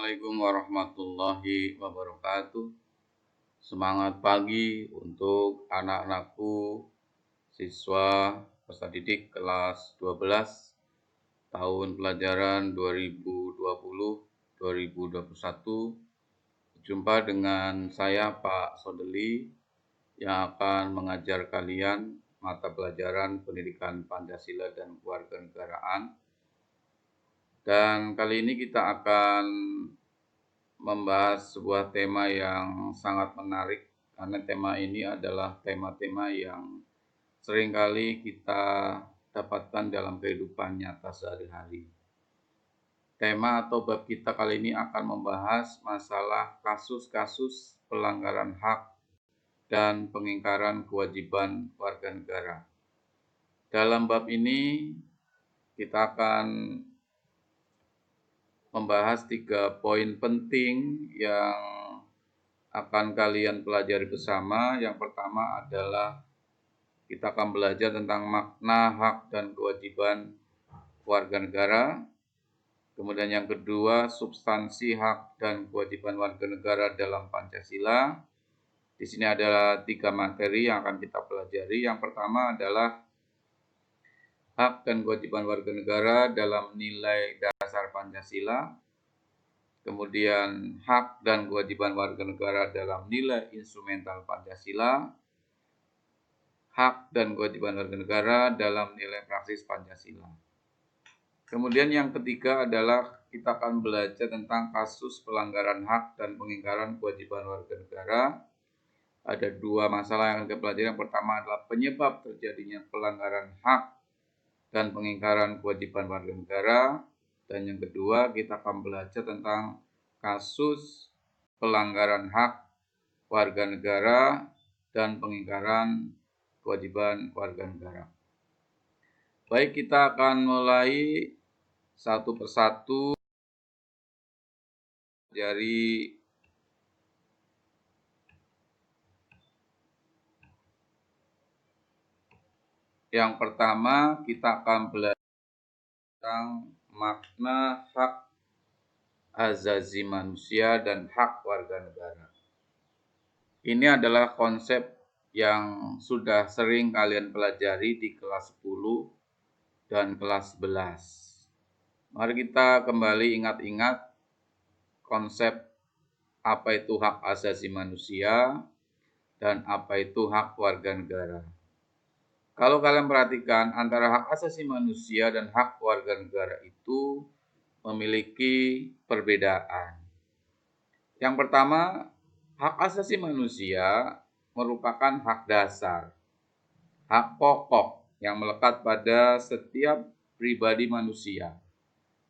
Assalamualaikum warahmatullahi wabarakatuh. Semangat pagi untuk anak-anakku, siswa peserta didik kelas 12 tahun pelajaran 2020-2021. Jumpa dengan saya Pak Sodeli yang akan mengajar kalian mata pelajaran pendidikan Pancasila dan kewarganegaraan. Dan kali ini kita akan membahas sebuah tema yang sangat menarik karena tema ini adalah tema-tema yang seringkali kita dapatkan dalam kehidupan nyata sehari-hari. Tema atau bab kita kali ini akan membahas masalah kasus-kasus pelanggaran hak dan pengingkaran kewajiban warga negara. Dalam bab ini kita akan membahas 3 poin penting yang akan kalian pelajari bersama. Yang pertama adalah kita akan belajar tentang makna hak dan kewajiban warga negara. Kemudian yang kedua, substansi hak dan kewajiban warga negara dalam Pancasila. Di sini adalah 3 materi yang akan kita pelajari. Yang pertama adalah hak dan kewajiban warga negara dalam nilai dasar Pancasila. Kemudian hak dan kewajiban warga negara dalam nilai instrumental Pancasila. Hak dan kewajiban warga negara dalam nilai praksis Pancasila. Kemudian yang ketiga adalah kita akan belajar tentang kasus pelanggaran hak dan pengingkaran kewajiban warga negara. Ada 2 masalah yang akan kita pelajari. Yang pertama adalah penyebab terjadinya pelanggaran hak dan pengingkaran kewajiban warga negara. Dan yang kedua, kita akan belajar tentang kasus pelanggaran hak warga negara dan pengingkaran kewajiban warga negara. Baik, kita akan mulai satu persatu dari yang pertama. Kita akan belajar tentang makna hak asasi manusia dan hak warga negara. Ini adalah konsep yang sudah sering kalian pelajari di kelas 10 dan kelas 11. Mari kita kembali ingat-ingat konsep apa itu hak asasi manusia dan apa itu hak warga negara. Kalau kalian perhatikan, antara hak asasi manusia dan hak warga negara itu memiliki perbedaan. Yang pertama, hak asasi manusia merupakan hak dasar, hak pokok yang melekat pada setiap pribadi manusia.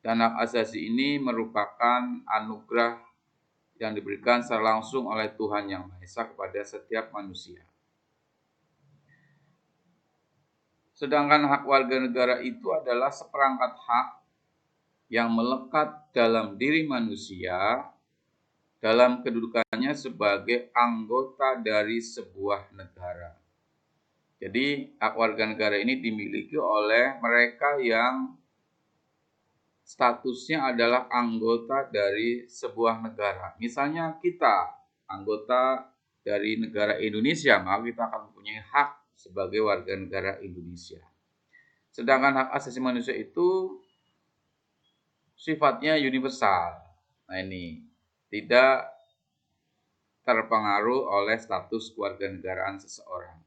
Dan hak asasi ini merupakan anugerah yang diberikan secara langsung oleh Tuhan Yang Maha Esa kepada setiap manusia. Sedangkan hak warga negara itu adalah seperangkat hak yang melekat dalam diri manusia dalam kedudukannya sebagai anggota dari sebuah negara. Jadi hak warga negara ini dimiliki oleh mereka yang statusnya adalah anggota dari sebuah negara. Misalnya kita anggota dari negara Indonesia, maka kita akan mempunyai hak sebagai warga negara Indonesia. Sedangkan hak asasi manusia itu sifatnya universal. Nah ini tidak terpengaruh oleh status kewarganegaraan seseorang.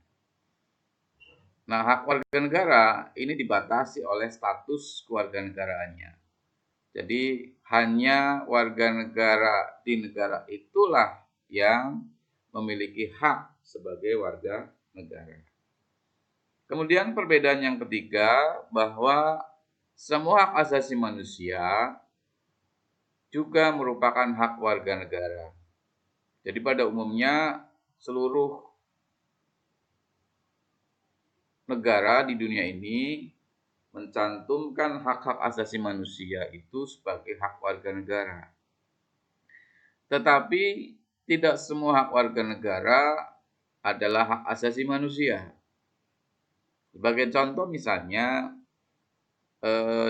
Nah, hak warga negara ini dibatasi oleh status kewarganegaraannya. Jadi hanya warga negara di negara itulah yang memiliki hak sebagai warga negara. Kemudian perbedaan yang ketiga, bahwa semua hak asasi manusia juga merupakan hak warga negara. Jadi pada umumnya seluruh negara di dunia ini mencantumkan hak-hak asasi manusia itu sebagai hak warga negara. Tetapi tidak semua hak warga negara adalah hak asasi manusia. Sebagai contoh misalnya,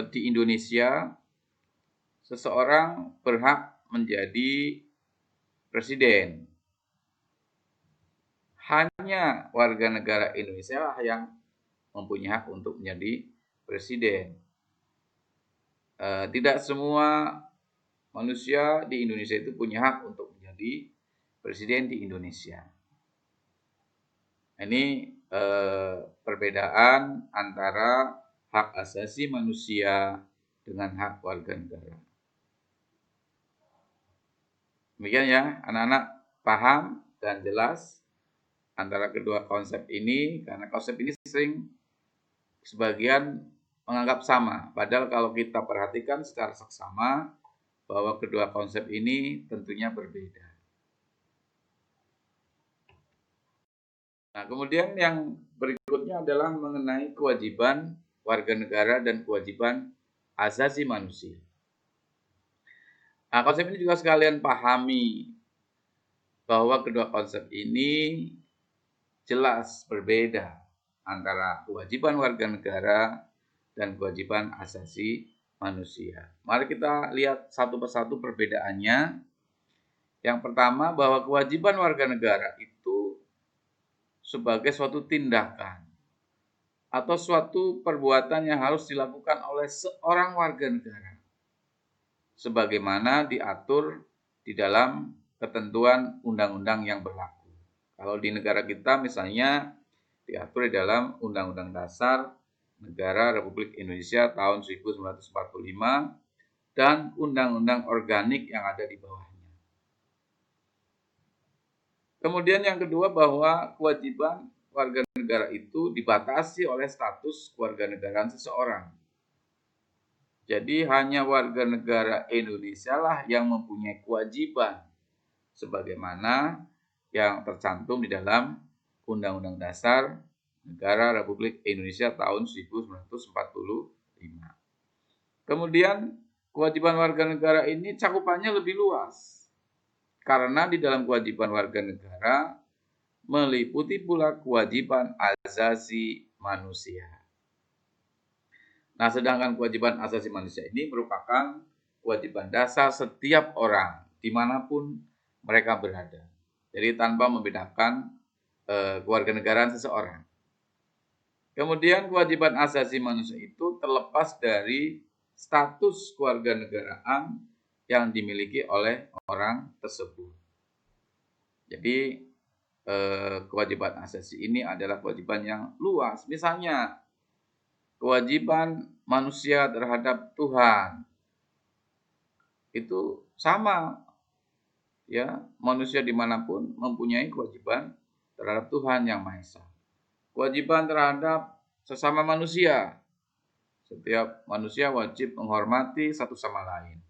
di Indonesia seseorang berhak menjadi presiden. Hanya warga negara Indonesia lah yang mempunyai hak untuk menjadi presiden. Tidak semua manusia di Indonesia itu punya hak untuk menjadi presiden di Indonesia. Ini perbedaan antara hak asasi manusia dengan hak warga negara. Demikian ya, anak-anak paham dan jelas antara kedua konsep ini, karena konsep ini sering sebagian menganggap sama. Padahal kalau kita perhatikan secara seksama bahwa kedua konsep ini tentunya berbeda. Nah, kemudian yang berikutnya adalah mengenai kewajiban warga negara dan kewajiban asasi manusia. Nah, konsep ini juga sekalian pahami bahwa kedua konsep ini jelas berbeda antara kewajiban warga negara dan kewajiban asasi manusia. Mari kita lihat satu persatu perbedaannya. Yang pertama, bahwa kewajiban warga negara itu sebagai suatu tindakan atau suatu perbuatan yang harus dilakukan oleh seorang warga negara sebagaimana diatur di dalam ketentuan undang-undang yang berlaku. Kalau di negara kita misalnya diatur di dalam Undang-Undang Dasar Negara Republik Indonesia tahun 1945 dan undang-undang organik yang ada di bawahnya. Kemudian yang kedua, bahwa kewajiban warga negara itu dibatasi oleh status kewarganegaraan seseorang. Jadi hanya warga negara Indonesia lah yang mempunyai kewajiban sebagaimana yang tercantum di dalam Undang-Undang Dasar Negara Republik Indonesia tahun 1945. Kemudian kewajiban warga negara ini cakupannya lebih luas. Karena di dalam kewajiban warga negara meliputi pula kewajiban asasi manusia. Nah, sedangkan kewajiban asasi manusia ini merupakan kewajiban dasar setiap orang dimanapun mereka berada. Jadi tanpa membedakan kewarganegaraan seseorang. Kemudian kewajiban asasi manusia itu terlepas dari status kewarganegaraan yang dimiliki oleh orang tersebut. Jadi kewajiban asasi ini adalah kewajiban yang luas. Misalnya kewajiban manusia terhadap Tuhan itu sama, ya, manusia dimanapun mempunyai kewajiban terhadap Tuhan Yang Maha Esa. Kewajiban terhadap sesama manusia, setiap manusia wajib menghormati satu sama lain.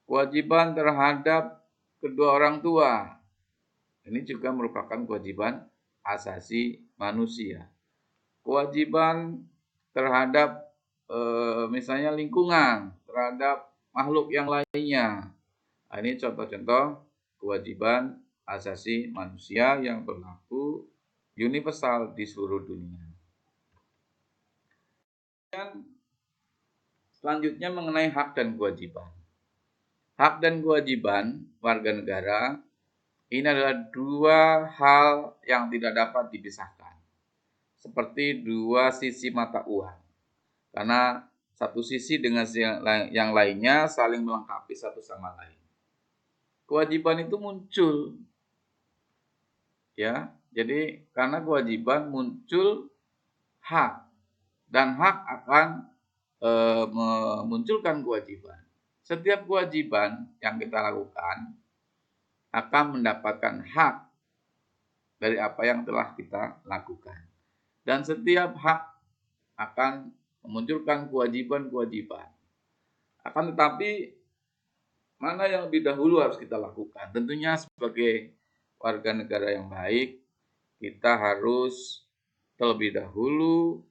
Kewajiban terhadap kedua orang tua, ini juga merupakan kewajiban asasi manusia. Kewajiban terhadap misalnya lingkungan, terhadap makhluk yang lainnya. Nah, ini contoh-contoh kewajiban asasi manusia yang berlaku universal di seluruh dunia. Dan selanjutnya mengenai hak dan kewajiban. Hak dan kewajiban warga negara ini adalah dua hal yang tidak dapat dipisahkan. Seperti dua sisi mata uang. Karena satu sisi dengan yang lainnya saling melengkapi satu sama lain. Kewajiban itu muncul, ya. Jadi karena kewajiban muncul hak, dan hak akan memunculkan kewajiban. Setiap kewajiban yang kita lakukan akan mendapatkan hak dari apa yang telah kita lakukan. Dan setiap hak akan memunculkan kewajiban-kewajiban. Akan tetapi, mana yang lebih dahulu harus kita lakukan? Tentunya sebagai warga negara yang baik, kita harus terlebih dahulu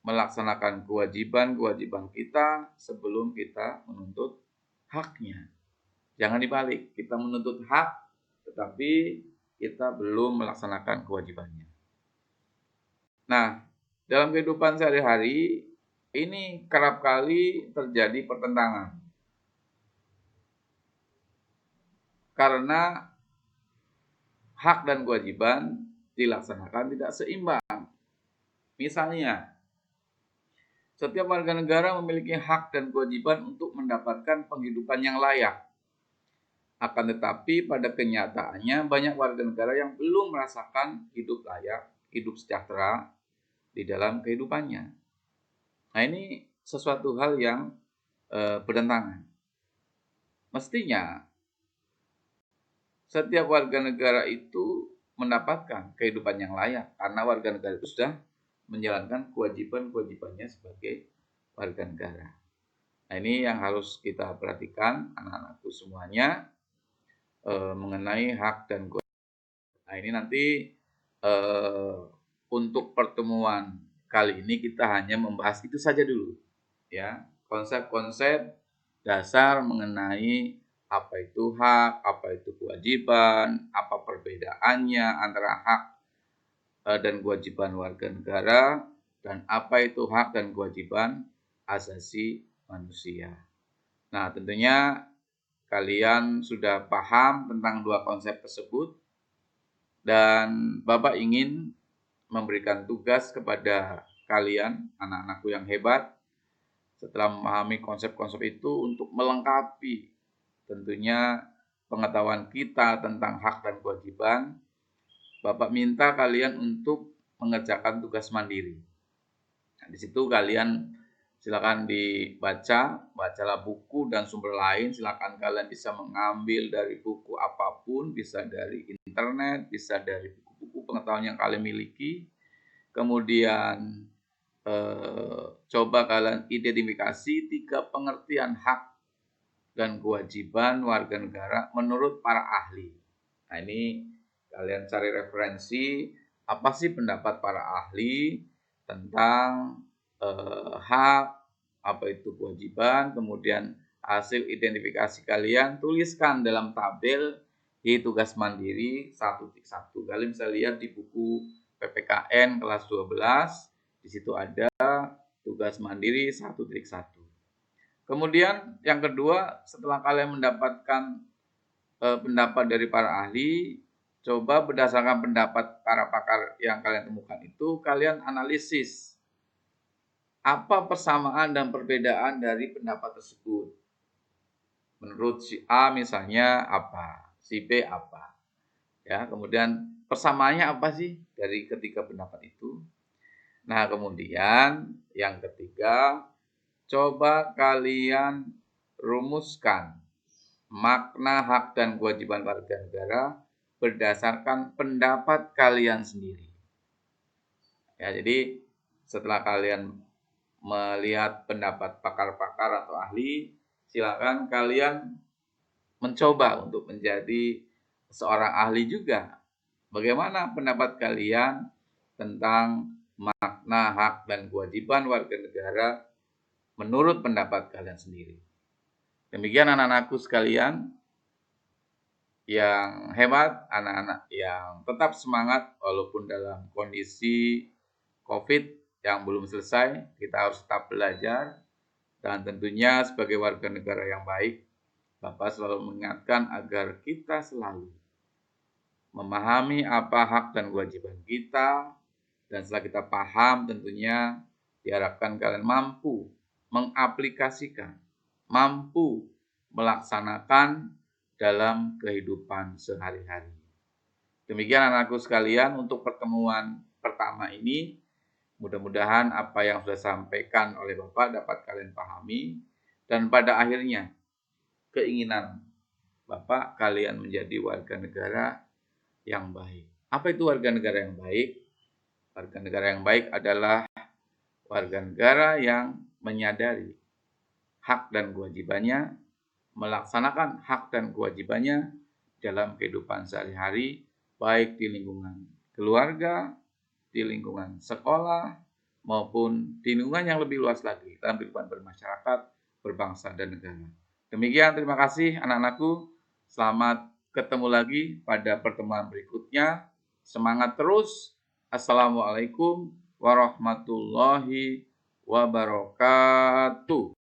melaksanakan kewajiban-kewajiban kita sebelum kita menuntut haknya. Jangan dibalik, kita menuntut hak, tetapi kita belum melaksanakan kewajibannya. Nah, dalam kehidupan sehari-hari, ini kerap kali terjadi pertentangan karena hak dan kewajiban dilaksanakan tidak seimbang. Misalnya, setiap warga negara memiliki hak dan kewajiban untuk mendapatkan penghidupan yang layak. Akan tetapi pada kenyataannya banyak warga negara yang belum merasakan hidup layak, hidup sejahtera di dalam kehidupannya. Nah, ini sesuatu hal yang bertentangan. Mestinya setiap warga negara itu mendapatkan kehidupan yang layak karena warga negara itu sudah menjalankan kewajiban-kewajibannya sebagai warga negara. Nah, ini yang harus kita perhatikan anak-anakku semuanya mengenai hak dan kewajiban. Nah, ini nanti untuk pertemuan kali ini kita hanya membahas itu saja dulu, ya, konsep-konsep dasar mengenai apa itu hak, apa itu kewajiban, apa perbedaannya antara hak dan kewajiban warga negara, dan apa itu hak dan kewajiban asasi manusia. Nah, tentunya kalian sudah paham tentang dua konsep tersebut, dan Bapak ingin memberikan tugas kepada kalian, anak-anakku yang hebat, setelah memahami konsep-konsep itu untuk melengkapi tentunya pengetahuan kita tentang hak dan kewajiban. Bapak minta kalian untuk mengerjakan tugas mandiri. Nah, di situ kalian silakan bacalah buku dan sumber lain. Silakan kalian bisa mengambil dari buku apapun, bisa dari internet, bisa dari buku-buku pengetahuan yang kalian miliki. Kemudian coba kalian identifikasi 3 pengertian hak dan kewajiban warga negara menurut para ahli. Nah, ini kalian cari referensi, apa sih pendapat para ahli tentang hak, apa itu kewajiban, kemudian hasil identifikasi kalian tuliskan dalam tabel di tugas mandiri 1.1. Kalian bisa lihat di buku PPKN kelas 12, di situ ada tugas mandiri 1.1. Kemudian yang kedua, setelah kalian mendapatkan pendapat dari para ahli, coba berdasarkan pendapat para pakar yang kalian temukan itu, kalian analisis apa persamaan dan perbedaan dari pendapat tersebut. Menurut si A misalnya apa, si B apa. Ya, kemudian persamaannya apa sih dari ketiga pendapat itu? Nah, kemudian yang ketiga, coba kalian rumuskan makna hak dan kewajiban warga negara berdasarkan pendapat kalian sendiri. Ya, jadi setelah kalian melihat pendapat pakar-pakar atau ahli, silakan kalian mencoba untuk menjadi seorang ahli juga. Bagaimana pendapat kalian tentang makna hak dan kewajiban warga negara menurut pendapat kalian sendiri? Demikian anak-anakku sekalian yang hebat, anak-anak yang tetap semangat walaupun dalam kondisi COVID yang belum selesai, kita harus tetap belajar. Dan tentunya sebagai warga negara yang baik, Bapak selalu mengingatkan agar kita selalu memahami apa hak dan kewajiban kita. Dan setelah kita paham, tentunya diharapkan kalian mampu mengaplikasikan, mampu melaksanakan dalam kehidupan sehari-hari. Demikian anakku sekalian untuk pertemuan pertama ini. Mudah-mudahan apa yang sudah disampaikan oleh Bapak dapat kalian pahami, dan pada akhirnya keinginan Bapak kalian menjadi warga negara yang baik. Apa itu warga negara yang baik? Warga negara yang baik adalah warga negara yang menyadari hak dan kewajibannya, melaksanakan hak dan kewajibannya dalam kehidupan sehari-hari, baik di lingkungan keluarga, di lingkungan sekolah, maupun di lingkungan yang lebih luas lagi dalam kehidupan bermasyarakat, berbangsa, dan negara. Demikian, terima kasih anak-anakku. Selamat ketemu lagi pada pertemuan berikutnya. Semangat terus. Assalamualaikum warahmatullahi wabarakatuh.